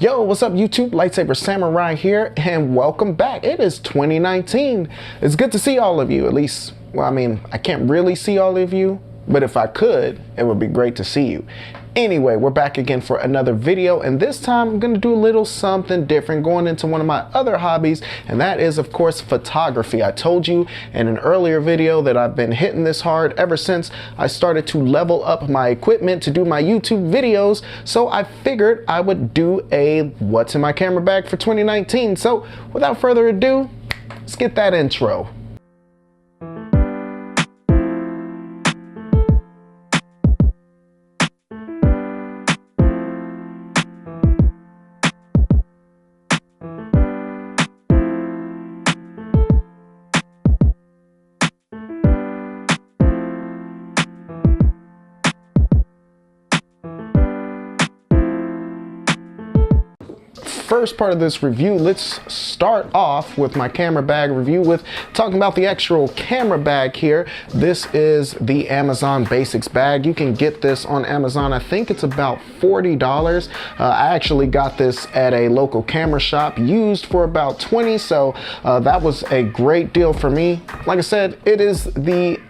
Yo, what's up YouTube? Lightsaber Samurai here, and welcome back. It is 2019. It's good to see all of you, at least, well, I mean, I can't really see all of you, but if I could, it would be great to see you. Anyway, we're back again for another video, and this time I'm gonna do a little something different, going into one of my other hobbies, and that is, of course, photography. I told you in an earlier video that I've been hitting this hard ever since I started to level up my equipment to do my YouTube videos, so I figured I would do a what's in my camera bag for 2019. So without further ado, let's get that intro. First part of this review, let's start off with my camera bag review with talking about the actual camera bag here. This is the Amazon Basics bag. You can get this on Amazon. I think it's about $40. I actually got this at a local camera shop used for about $20, so that was a great deal for me. Like I said, it is the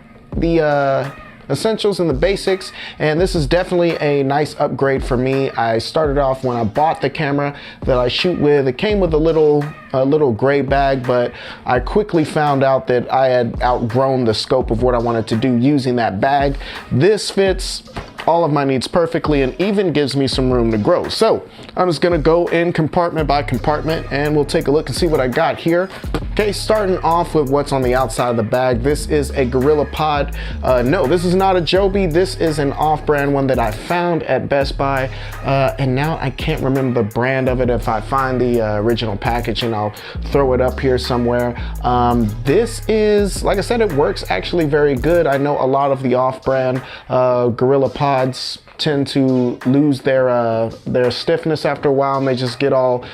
essentials and the basics, and this is definitely a nice upgrade for me. I started off when I bought the camera that I shoot with. It came with a little gray bag, but I quickly found out that I had outgrown the scope of what I wanted to do using that bag. This fits all of my needs perfectly and even gives me some room to grow. So I'm just gonna go in compartment by compartment and we'll take a look and see what I got here. Okay, starting off with what's on the outside of the bag. This is a GorillaPod. No, this is not a Joby. This is an off-brand one that I found at Best Buy. And now I can't remember the brand of it. If I find the original packaging, I'll throw it up here somewhere. This is, like I said, it works actually very good. I know a lot of the off-brand GorillaPods tend to lose their stiffness after a while, and they just get all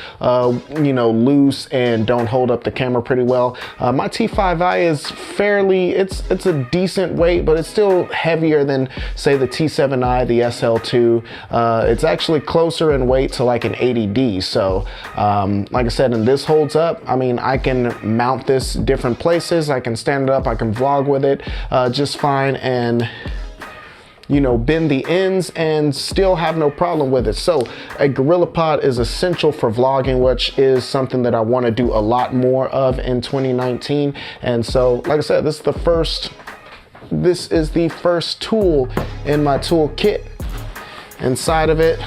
you know, loose and don't hold up the camera pretty well. My T5i is fairly, it's a decent weight, but it's still heavier than, say, the T7i, the SL2. It's actually closer in weight to like an 80D. So like I said, and this holds up. I mean, I can mount this different places. I can stand it up. I can vlog with it just fine, and you know, bend the ends and still have no problem with it. So a GorillaPod is essential for vlogging, which is something that I want to do a lot more of in 2019. And so, like I said, this is the first tool in my toolkit. Inside of it,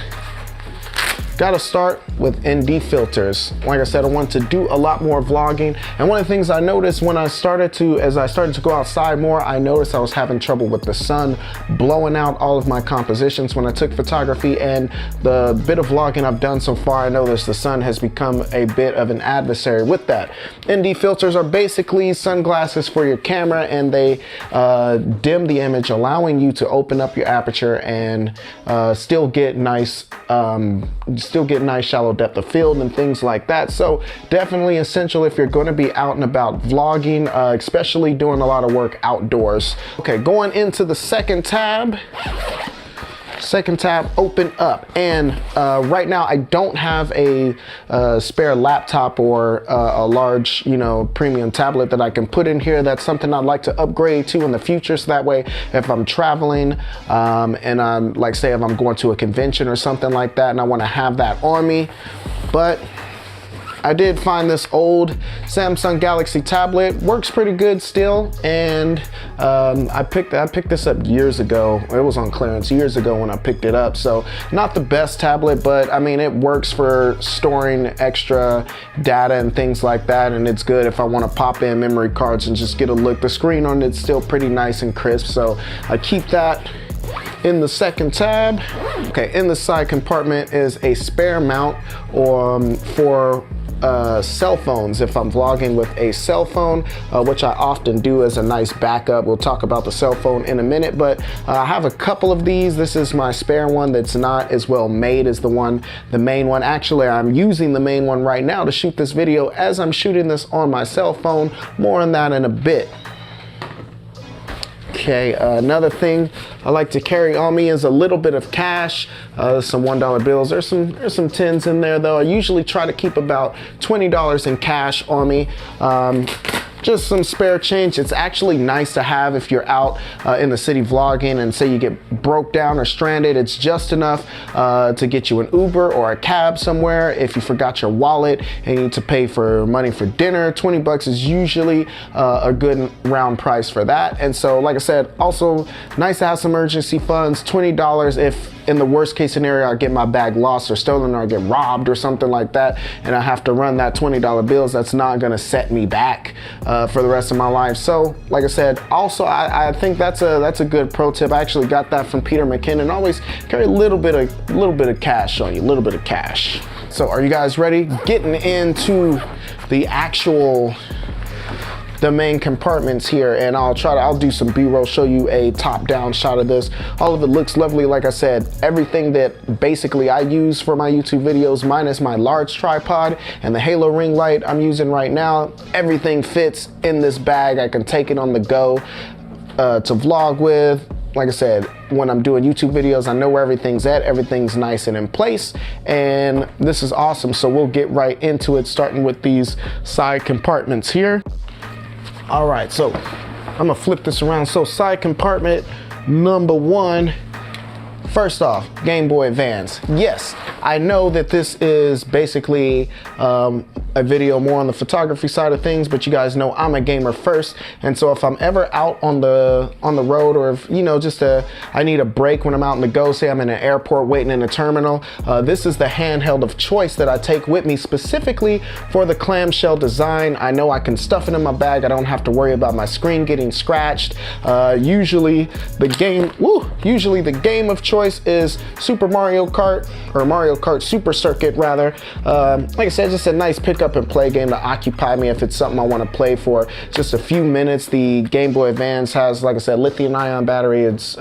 gotta start with ND filters. Like I said, I want to do a lot more vlogging, and one of the things I noticed when as I started to go outside more, I noticed I was having trouble with the sun blowing out all of my compositions when I took photography. And the bit of vlogging I've done so far, I noticed the sun has become a bit of an adversary with that. ND filters are basically sunglasses for your camera, and they dim the image, allowing you to open up your aperture and still get nice shallow depth of field and things like that. So definitely essential if you're going to be out and about vlogging, especially doing a lot of work outdoors. Okay, going into the second tab. Second tab, open up, and right now I don't have a spare laptop or a large, you know, premium tablet that I can put in here. That's something I'd like to upgrade to in the future, so that way if I'm traveling and I'm, like, say if I'm going to a convention or something like that and I want to have that on me. But I did find this old Samsung Galaxy tablet. Works pretty good still, and I picked this up years ago. It was on clearance years ago when I picked it up. So not the best tablet, but I mean, it works for storing extra data and things like that, and it's good if I want to pop in memory cards and just get a look. The screen on it's still pretty nice and crisp, so I keep that in the second tab. Okay, in the side compartment is a spare mount for cell phones if I'm vlogging with a cell phone, which I often do as a nice backup. We'll talk about the cell phone in a minute, but I have a couple of these. This is my spare one that's not as well made as the main one. Actually, I'm using the main one right now to shoot this video as I'm shooting this on my cell phone. More on that in a bit. Okay, another thing I like to carry on me is a little bit of cash, some $1 bills. There's some tens in there though. I usually try to keep about $20 in cash on me. Just some spare change. It's actually nice to have if you're out in the city vlogging and say you get broke down or stranded. It's just enough to get you an Uber or a cab somewhere. If you forgot your wallet and you need to pay for money for dinner, 20 bucks is usually a good round price for that. And so, like I said, also nice to have some emergency funds, $20 if in the worst case scenario, I get my bag lost or stolen, or I get robbed or something like that, and I have to run that $20 bills. That's not gonna set me back for the rest of my life. So, like I said, also I think that's a good pro tip. I actually got that from Peter McKinnon. Always carry a little bit of cash on you, a little bit of cash. So, are you guys ready? Getting into the main compartments here, and I'll do some B-roll, show you a top-down shot of this. All of it looks lovely. Like I said, everything that basically I use for my YouTube videos, minus my large tripod and the Halo ring light I'm using right now, everything fits in this bag. I can take it on the go to vlog with. Like I said, when I'm doing YouTube videos, I know where everything's at. Everything's nice and in place, and this is awesome. So we'll get right into it, starting with these side compartments here. All right, so I'm gonna flip this around. So side compartment number one, first off, Game Boy Advance. Yes, I know that this is basically a video more on the photography side of things, but you guys know I'm a gamer first, and so if I'm ever out on the road, or if I need a break when I'm out on the go, say I'm in an airport waiting in a terminal, this is the handheld of choice that I take with me specifically for the clamshell design. I know I can stuff it in my bag. I don't have to worry about my screen getting scratched. Usually the game of choice is Super Mario Kart, or Mario Kart Super Circuit rather. Like I said, just a nice pick up and play game to occupy me if it's something I want to play for just a few minutes. The Game Boy Advance has, like I said, lithium-ion battery. It's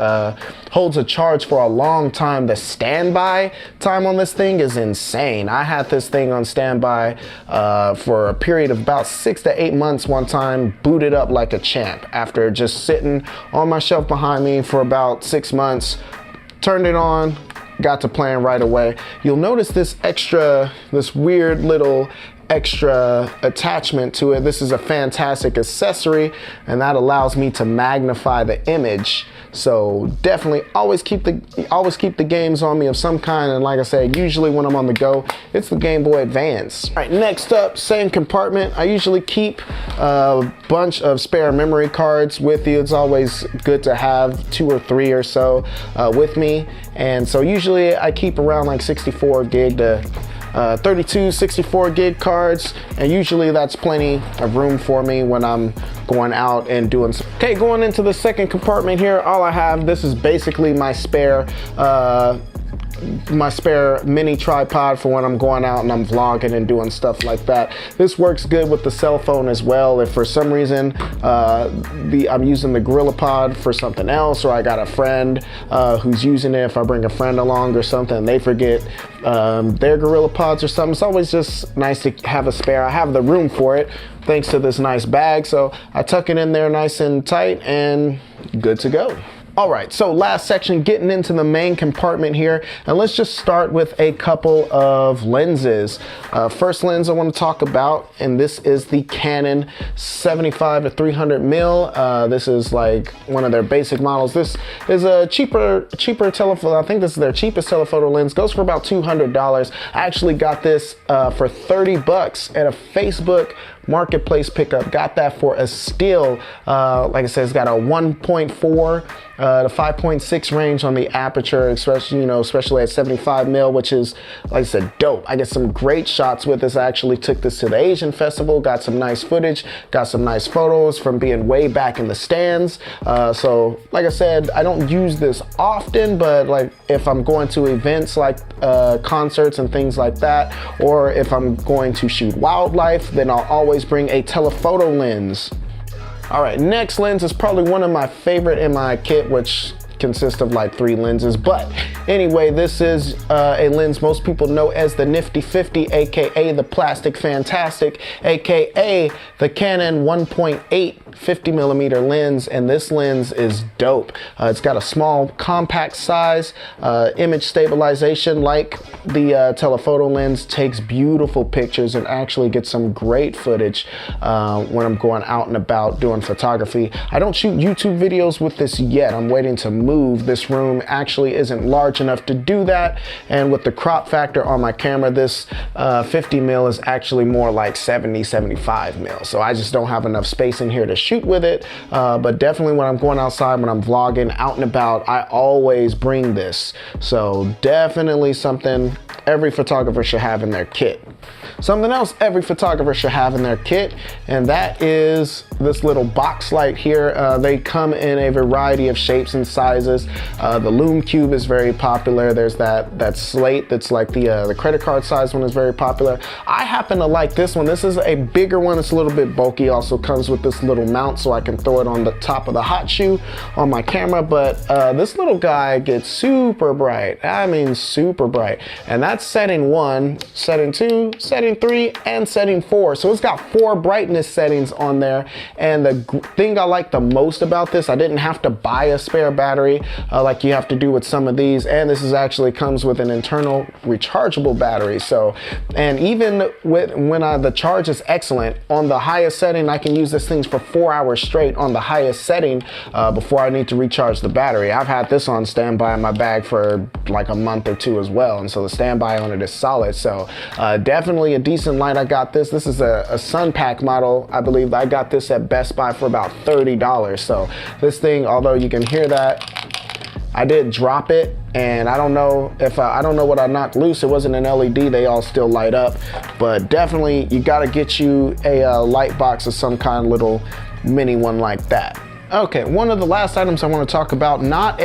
holds a charge for a long time. The standby time on this thing is insane. I had this thing on standby for a period of about 6 to 8 months one time, booted up like a champ after just sitting on my shelf behind me for about 6 months. Turned it on, got to playing right away. You'll notice this weird little extra attachment to it. This is a fantastic accessory, and that allows me to magnify the image. So definitely always keep the games on me of some kind. And like I said, usually when I'm on the go, it's the Game Boy Advance. All right, next up, same compartment. I usually keep a bunch of spare memory cards with you. It's always good to have 2 or 3 or so with me. And so usually I keep around like 64 gig to 32, 64 gig cards, and usually that's plenty of room for me when I'm going out and doing some. Okay, going into the second compartment here, all I have, this is basically my spare mini tripod for when I'm going out and I'm vlogging and doing stuff like that. This works good with the cell phone as well. If for some reason I'm using the GorillaPod for something else, or I got a friend who's using it, if I bring a friend along or something and they forget their GorillaPods or something, it's always just nice to have a spare. I have the room for it thanks to this nice bag, so I tuck it in there nice and tight and good to go. All right, so last section, getting into the main compartment here, and let's just start with a couple of lenses. First lens I want to talk about, and this is the Canon 75 to 300 mil. This is like one of their basic models. This is a cheaper telephoto. I think this is their cheapest telephoto lens. Goes for about $200. I actually got this for 30 bucks at a Facebook Marketplace pickup. Got that for a steal. Like I said, it's got a 1.4 to 5.6 range on the aperture, especially at 75 mil, which is, like I said, dope. I get some great shots with this. I actually took this to the Asian festival, got some nice footage, got some nice photos from being way back in the stands. So like I said, I don't use this often, but like if I'm going to events like concerts and things like that, or if I'm going to shoot wildlife, then I'll always bring a telephoto lens. All right, next lens is probably one of my favorite in my kit, which consists of like 3 lenses. But anyway, this is a lens most people know as the Nifty 50, aka the Plastic Fantastic, aka the Canon 1.8 50mm lens, and this lens is dope. It's got a small compact size, image stabilization like the telephoto lens, takes beautiful pictures and actually gets some great footage when I'm going out and about doing photography. I don't shoot YouTube videos with this yet. I'm waiting to move. This room actually isn't large enough to do that, and with the crop factor on my camera, this 50mm is actually more like 70-75mm, so I just don't have enough space in here to shoot with it. But definitely when I'm going outside, when I'm vlogging out and about, I always bring this. So definitely something every photographer should have in their kit. Something else every photographer should have in their kit, and that is this little box light here. They come in a variety of shapes and sizes. The Lume Cube is very popular. There's that slate that's like the credit card size one is very popular. I happen to like this one. This is a bigger one. It's a little bit bulky. Also comes with this little mount so I can throw it on the top of the hot shoe on my camera. But this little guy gets super bright. I mean super bright. And that's setting 1, setting 2, setting 3, and setting 4. So it's got 4 brightness settings on there. And the thing I like the most about this, I didn't have to buy a spare battery like you have to do with some of these. And this is actually comes with an internal rechargeable battery. So, and even when the charge is excellent, on the highest setting, I can use this thing for 4 hours straight on the highest setting before I need to recharge the battery. I've had this on standby in my bag for like a month or 2 as well. And so the standby on it is solid. So definitely a decent light. I got this. This is a Sun Pack model. I believe I got this at Best Buy for about $30. So this thing, although you can hear that, I did drop it, and I don't know if I don't know what I knocked loose. It wasn't an LED. They all still light up, but definitely you got to get you a light box of some kind, little mini one like that. Okay, one of the last items I want to talk about, not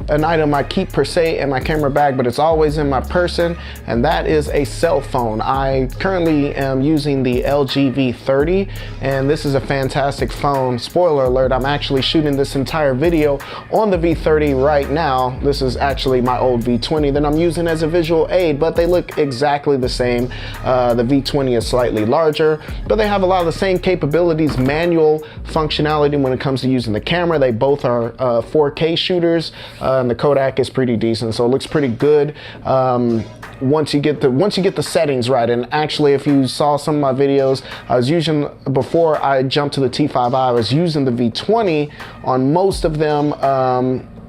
an item I keep per se in my camera bag, but it's always in my person, and that is a cell phone. I currently am using the LG V30, and this is a fantastic phone. Spoiler alert, I'm actually shooting this entire video on the V30 right now. This is actually my old V20 that I'm using as a visual aid, but they look exactly the same. The V20 is slightly larger, but they have a lot of the same capabilities, manual functionality when it comes to using the camera. They both are 4K shooters. And the Kodak is pretty decent, so it looks pretty good once you get the settings right. And actually, if you saw some of my videos, I was using, before I jumped to the T5i, I was using the V20 on most of them,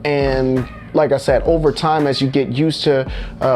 and like I said, over time, as you get used to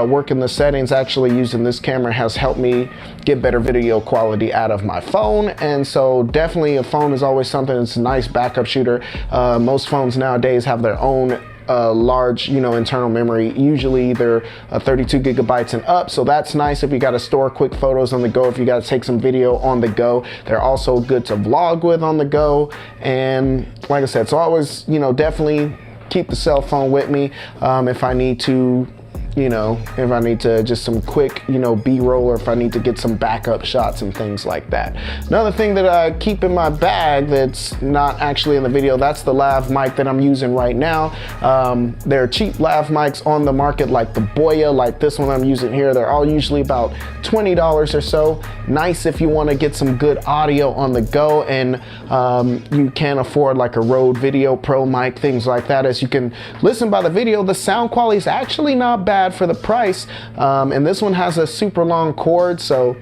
working the settings, actually using this camera has helped me get better video quality out of my phone. And so definitely a phone is always something that's a nice backup shooter. Most phones nowadays have their own large, internal memory, usually they're 32 gigabytes and up. So that's nice if you got to store quick photos on the go, if you got to take some video on the go. They're also good to vlog with on the go. And like I said, so I always, definitely keep the cell phone with me if I need to, if I need to just some quick, B-roll, or if I need to get some backup shots and things like that. Another thing that I keep in my bag that's not actually in the video, that's the lav mic that I'm using right now. There are cheap lav mics on the market, like the Boya, like this one I'm using here. They're all usually about $20 or so. Nice if you want to get some good audio on the go, and you can afford like a Rode Video Pro mic, things like that. As you can listen by the video, the sound quality is actually not bad for the price, and this one has a super long cord, so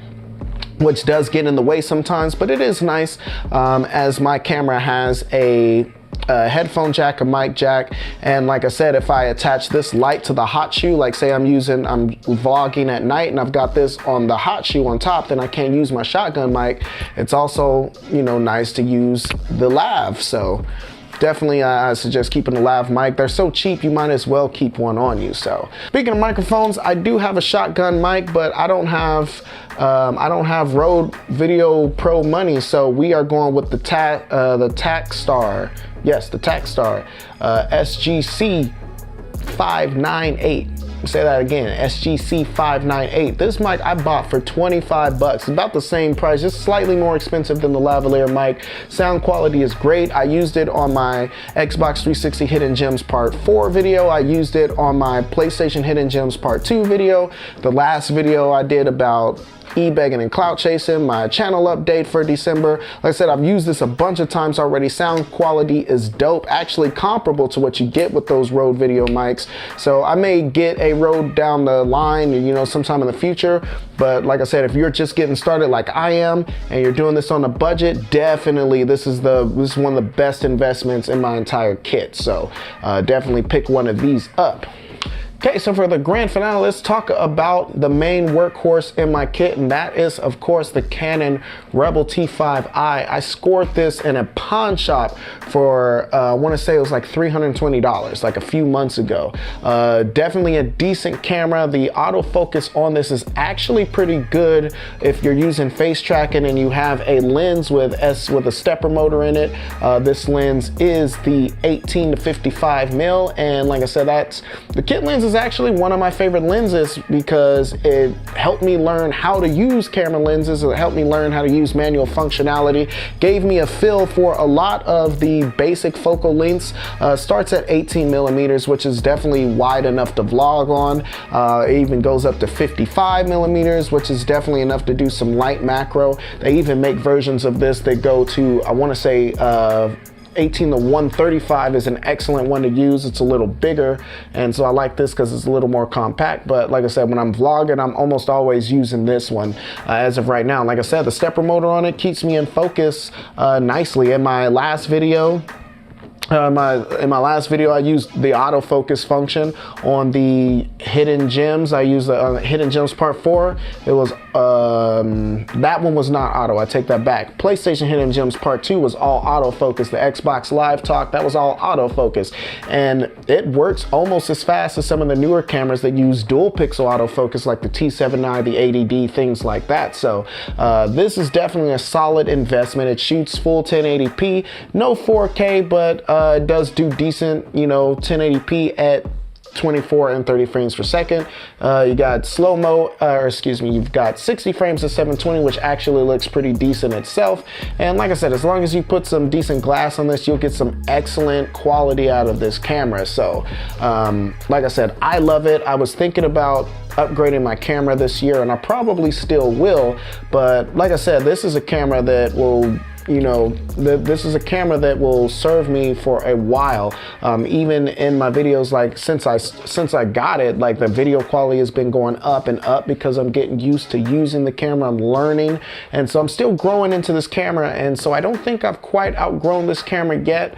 which does get in the way sometimes, but it is nice, as my camera has a headphone jack, a mic jack, and like I said, if I attach this light to the hot shoe, like say I'm vlogging at night and I've got this on the hot shoe on top, then I can't use my shotgun mic. It's also, nice to use the lav. So definitely I suggest keeping the lav mic. They're so cheap, you might as well keep one on you. So speaking of microphones, I do have a shotgun mic, but I don't have Rode Video Pro money, so we are going with the Takstar. Yes, the Takstar SGC 598. Say that again, SGC 598. This mic I bought for 25 bucks, about the same price, just slightly more expensive than the lavalier mic. Sound quality is great. I used it on my Xbox 360 Hidden Gems Part 4 video. I used it on my PlayStation Hidden Gems Part 2 video. The last video I did about e-begging and clout chasing, my channel update for December. Like I said, I've used this a bunch of times already. Sound quality is dope, actually comparable to what you get with those Rode video mics. So I may get a Rode down the line, you know, sometime in the future. But like I said, if you're just getting started like I am and you're doing this on a budget, definitely this is one of the best investments in my entire kit. So definitely pick one of these up. Okay, so for the grand finale, let's talk about the main workhorse in my kit, and that is, of course, the Canon Rebel T5i. I scored this in a pawn shop for, I want to say it was like $320, like a few months ago. Definitely a decent camera. The autofocus on this is actually pretty good if you're using face tracking and you have a lens with a stepper motor in it. This lens is the 18 to 55 mil, and like I said, the kit lens is actually one of my favorite lenses because it helped me learn how to use camera lenses. It helped me learn how to use manual functionality, gave me a feel for a lot of the basic focal lengths. Starts at 18 millimeters, which is definitely wide enough to vlog on. It even goes up to 55 millimeters, which is definitely enough to do some light macro. They even make versions of this that go to, I want to say, 18 to 135 is an excellent one to use. It's a little bigger, and so I like this because it's a little more compact. But like I said, when I'm vlogging, I'm almost always using this one as of right now. Like I said, the stepper motor on it keeps me in focus nicely. In my last video, in my last video, I used the autofocus function on the Hidden Gems. I used the Hidden Gems Part 4. It was that one was not auto. I take that back. PlayStation Hidden Gems Part 2 was all autofocus. The Xbox Live Talk, that was all autofocus, and it works almost as fast as some of the newer cameras that use dual pixel autofocus, like the T7i, the 80D, things like that. So this is definitely a solid investment. It shoots full 1080p, no 4K, but it does do decent, you know, 1080p at 24 and 30 frames per second. You got slow-mo, you've got 60 frames at 720, which actually looks pretty decent itself. And like I said, as long as you put some decent glass on this, you'll get some excellent quality out of this camera. So like I said, I love it. I was thinking about upgrading my camera this year, and I probably still will, but like I said, this is a camera that will, you know, this is a camera that will serve me for a while. Even in my videos, like since I got it, like the video quality has been going up and up because I'm getting used to using the camera. I'm learning, and so I'm still growing into this camera, and so I don't think I've quite outgrown this camera yet.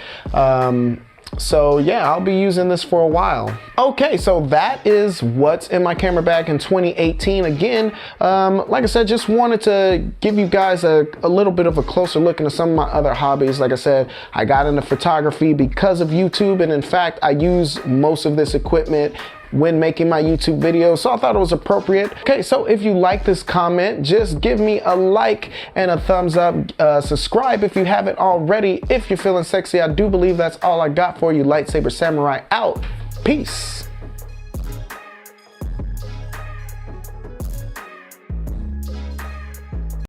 So yeah, I'll be using this for a while. Okay, so that is what's in my camera bag in 2018. Again, like I said, just wanted to give you guys a little bit of a closer look into some of my other hobbies. Like I said, I got into photography because of YouTube, and in fact, I use most of this equipment when making my YouTube videos, so I thought it was appropriate. Okay, so if you like this comment, just give me a like and a thumbs up. Subscribe if you haven't already. If you're feeling sexy, I do believe that's all I got for you. Lightsaber Samurai out. Peace.